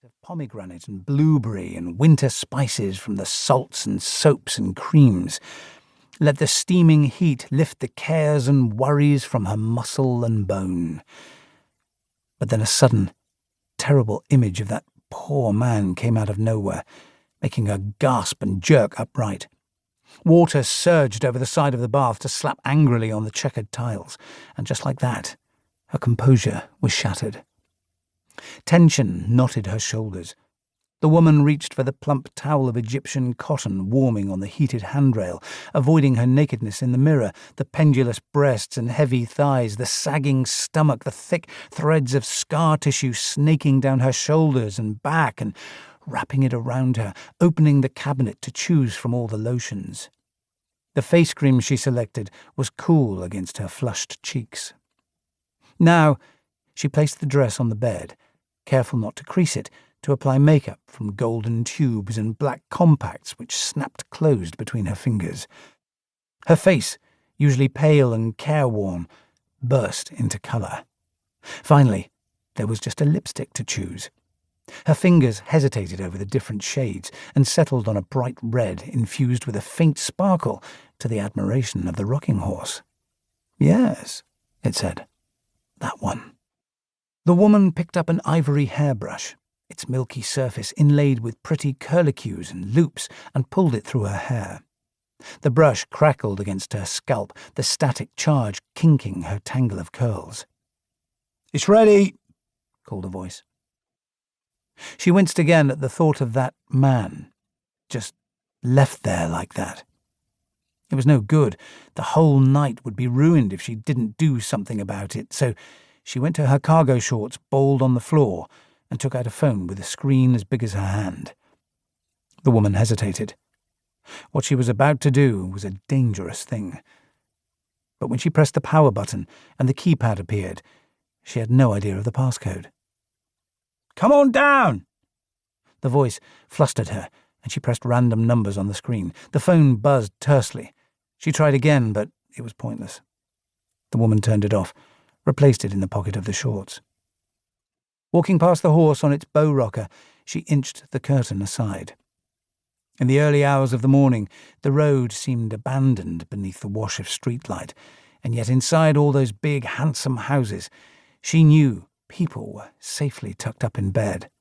of pomegranate and blueberry and winter spices from the salts and soaps and creams. Let the steaming heat lift the cares and worries from her muscle and bone. But then a sudden, terrible image of that poor man came out of nowhere, making her gasp and jerk upright. Water surged over the side of the bath to slap angrily on the checkered tiles, and just like that, her composure was shattered. Tension knotted her shoulders. The woman reached for the plump towel of Egyptian cotton warming on the heated handrail, avoiding her nakedness in the mirror, the pendulous breasts and heavy thighs, the sagging stomach, the thick threads of scar tissue snaking down her shoulders and back, and wrapping it around her, opening the cabinet to choose from all the lotions. The face cream she selected was cool against her flushed cheeks. Now, she placed the dress on the bed, careful not to crease it, to apply makeup from golden tubes and black compacts which snapped closed between her fingers. Her face, usually pale and careworn, burst into colour. Finally, there was just a lipstick to choose. Her fingers hesitated over the different shades and settled on a bright red infused with a faint sparkle, to the admiration of the rocking horse. "Yes," it said, "that one." The woman picked up an ivory hairbrush, its milky surface inlaid with pretty curlicues and loops, and pulled it through her hair. The brush crackled against her scalp, the static charge kinking her tangle of curls. "It's ready," called a voice. She winced again at the thought of that man, just left there like that. It was no good. The whole night would be ruined if she didn't do something about it, so she went to her cargo shorts balled on the floor and took out a phone with a screen as big as her hand. The woman hesitated. What she was about to do was a dangerous thing. But when she pressed the power button and the keypad appeared, she had no idea of the passcode. "Come on down!" The voice flustered her, and she pressed random numbers on the screen. The phone buzzed tersely. She tried again, but it was pointless. The woman turned it off, replaced it in the pocket of the shorts. Walking past the horse on its bow rocker, she inched the curtain aside. In the early hours of the morning, the road seemed abandoned beneath the wash of streetlight, and yet inside all those big, handsome houses, she knew people were safely tucked up in bed.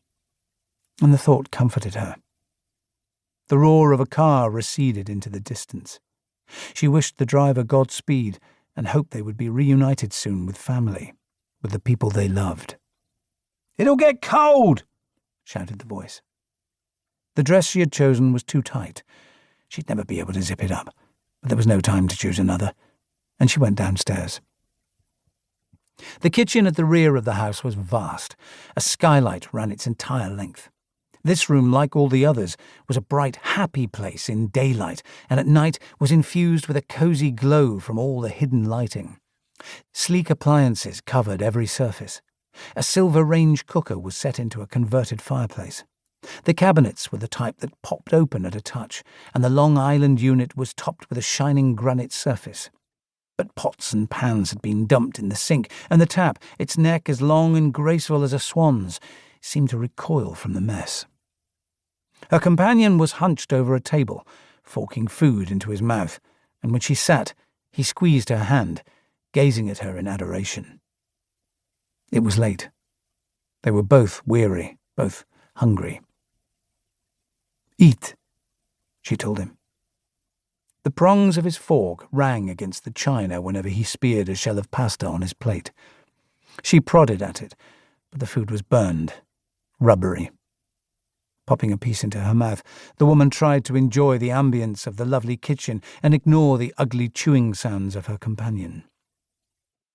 And the thought comforted her. The roar of a car receded into the distance. She wished the driver Godspeed and hoped they would be reunited soon with family, with the people they loved. "It'll get cold!" shouted the voice. The dress she had chosen was too tight. She'd never be able to zip it up, but there was no time to choose another, and she went downstairs. The kitchen at the rear of the house was vast. A skylight ran its entire length. This room, like all the others, was a bright, happy place in daylight, and at night was infused with a cosy glow from all the hidden lighting. Sleek appliances covered every surface. A silver range cooker was set into a converted fireplace. The cabinets were the type that popped open at a touch, and the Long Island unit was topped with a shining granite surface. But pots and pans had been dumped in the sink, and the tap, its neck as long and graceful as a swan's, seemed to recoil from the mess. Her companion was hunched over a table, forking food into his mouth, and when she sat, he squeezed her hand, gazing at her in adoration. It was late. They were both weary, both hungry. "Eat," she told him. The prongs of his fork rang against the china whenever he speared a shell of pasta on his plate. She prodded at it, but the food was burned, rubbery. Popping a piece into her mouth, the woman tried to enjoy the ambience of the lovely kitchen and ignore the ugly chewing sounds of her companion.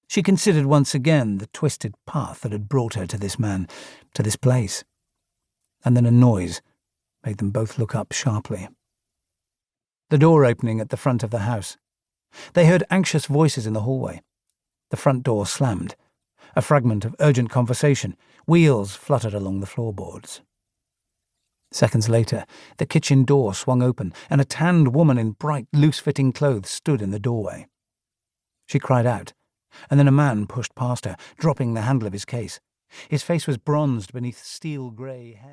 She considered once again the twisted path that had brought her to this man, to this place. And then a noise made them both look up sharply. The door opening at the front of the house. They heard anxious voices in the hallway. The front door slammed. A fragment of urgent conversation. Wheels fluttered along the floorboards. Seconds later, the kitchen door swung open, and a tanned woman in bright, loose-fitting clothes stood in the doorway. She cried out, and then a man pushed past her, dropping the handle of his case. His face was bronzed beneath steel-grey hair.